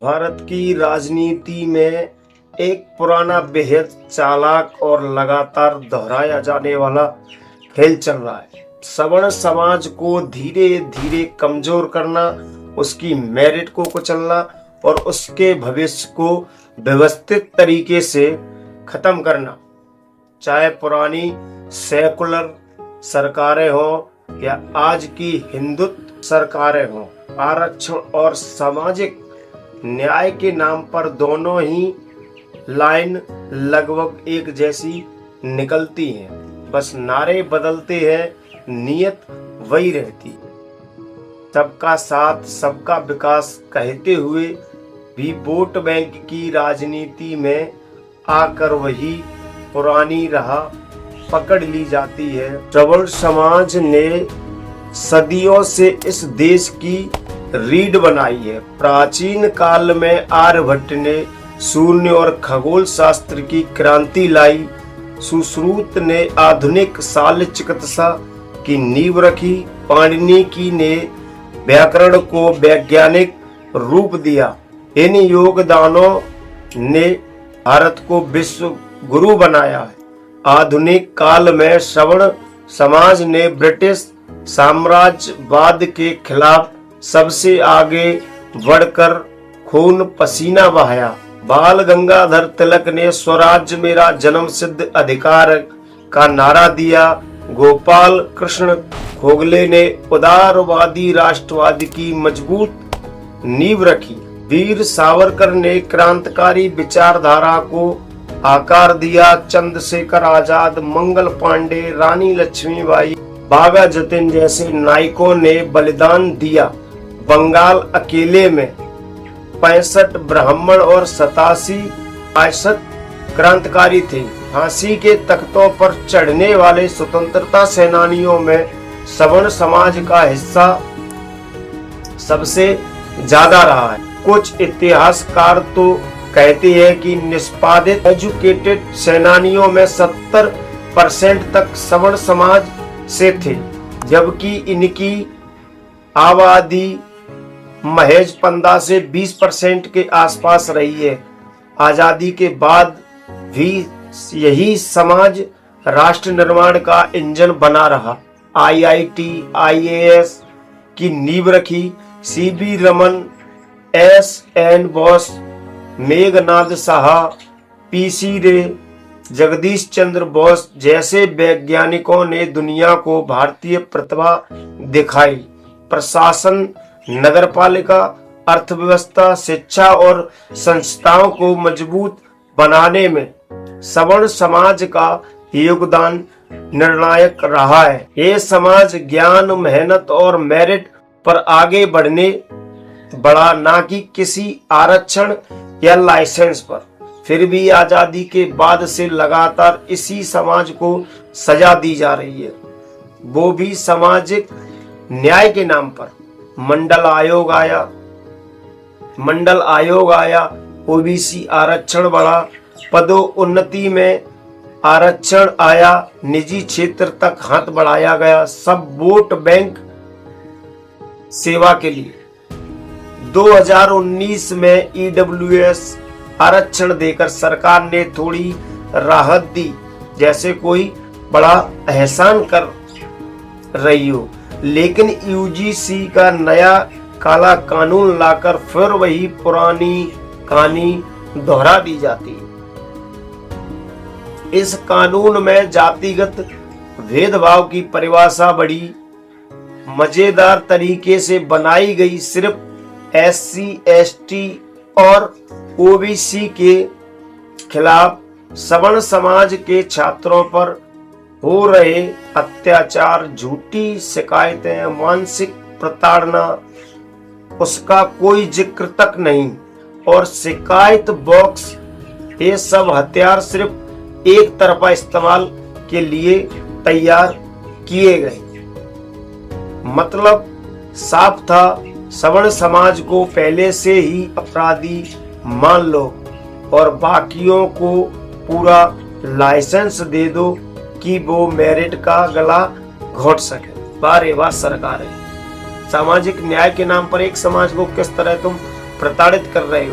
भारत की राजनीति में एक पुराना बेहद चालाक और लगातार दोहराया जाने वाला खेल चल रहा है। सवर्ण समाज को धीरे धीरे कमजोर करना, उसकी मेरिट को कुचलना और उसके भविष्य को व्यवस्थित तरीके से खत्म करना। चाहे पुरानी सेकुलर सरकारें हों या आज की हिंदुत्व सरकारें हों, आरक्षण और सामाजिक न्याय के नाम पर दोनों ही लाइन लगभग एक जैसी निकलती हैं। बस नारे बदलते हैं, नीयत वही रहती है। सबका साथ सबका विकास कहते हुए भी वोट बैंक की राजनीति में आकर वही पुरानी राह पकड़ ली जाती है। सवर्ण समाज ने सदियों से इस देश की रीढ़ बनाई है। प्राचीन काल में आर्यभट्ट ने शून्य और खगोल शास्त्र की क्रांति लाई। सुश्रुत ने आधुनिक शल्य चिकित्सा की नींव रखी। पाणिनि की ने व्याकरण को वैज्ञानिक रूप दिया। इन योगदानों ने भारत को विश्व गुरु बनाया है। आधुनिक काल में सवर्ण समाज ने ब्रिटिश साम्राज्यवाद के खिलाफ सबसे आगे बढ़कर खून पसीना बहाया। बाल गंगाधर तिलक ने स्वराज्य मेरा जन्म सिद्ध अधिकार का नारा दिया। गोपाल कृष्ण गोखले ने उदारवादी राष्ट्रवाद की मजबूत नींव रखी। वीर सावरकर ने क्रांतिकारी विचारधारा को आकार दिया। चंद्रशेखर आजाद, मंगल पांडे, रानी लक्ष्मीबाई, बाघा जतिन जैसे नायकों ने बलिदान दिया। बंगाल अकेले में 65 ब्राह्मण और 87 क्रांतिकारी थे। फांसी के तख्तों पर चढ़ने वाले स्वतंत्रता सेनानियों में सवर्ण समाज का हिस्सा सबसे ज्यादा रहा है। कुछ इतिहासकार तो कहते हैं कि निष्पादित एजुकेटेड सेनानियों में 70% तक सवर्ण समाज से थे, जबकि इनकी आबादी महज 15 से 20% के आसपास रही है। आजादी के बाद भी यही समाज राष्ट्र निर्माण का इंजन बना रहा। IIT, IAS की नींव रखी। CB Raman, SN Bose, Meghnad Saha, PC रे, जगदीश चंद्र बोस जैसे वैज्ञानिकों ने दुनिया को भारतीय प्रतिभा दिखाई। प्रशासन, नगरपालिका, अर्थव्यवस्था, शिक्षा और संस्थाओं को मजबूत बनाने में सवर्ण समाज का योगदान निर्णायक रहा है। ये समाज ज्ञान, मेहनत और मेरिट पर आगे बढ़ा, ना कि किसी आरक्षण या लाइसेंस पर। फिर भी आजादी के बाद से लगातार इसी समाज को सजा दी जा रही है, वो भी सामाजिक न्याय के नाम पर। मंडल आयोग आया, OBC आरक्षण बढ़ा, पदोन्नति में आरक्षण आया, निजी क्षेत्र तक हाथ बढ़ाया गया, सब वोट बैंक सेवा के लिए। 2019 में EWS आरक्षण देकर सरकार ने थोड़ी राहत दी, जैसे कोई बड़ा एहसान कर रही हो। लेकिन UGC का नया काला कानून लाकर फिर वही पुरानी कहानी दोहरा दी जाती है। इस कानून में जातिगत भेदभाव की परिभाषा बड़ी मजेदार तरीके से बनाई गई। सिर्फ SC, ST और OBC के खिलाफ सवर्ण समाज के छात्रों पर हो रहे अत्याचार, झूठी शिकायतें, मानसिक प्रताड़ना, उसका कोई जिक्र तक नहीं। और शिकायत बॉक्स, ये सब हथियार सिर्फ एक तरफा इस्तेमाल के लिए तैयार किए गए। मतलब साफ था, सवर्ण समाज को पहले से ही अपराधी मान लो और बाकियों को पूरा लाइसेंस दे दो कि वो मेरिट का गला घोट सके। वाह रे वाह सरकार है। सामाजिक न्याय के नाम पर एक समाज को किस तरह तुम प्रताड़ित कर रहे हो।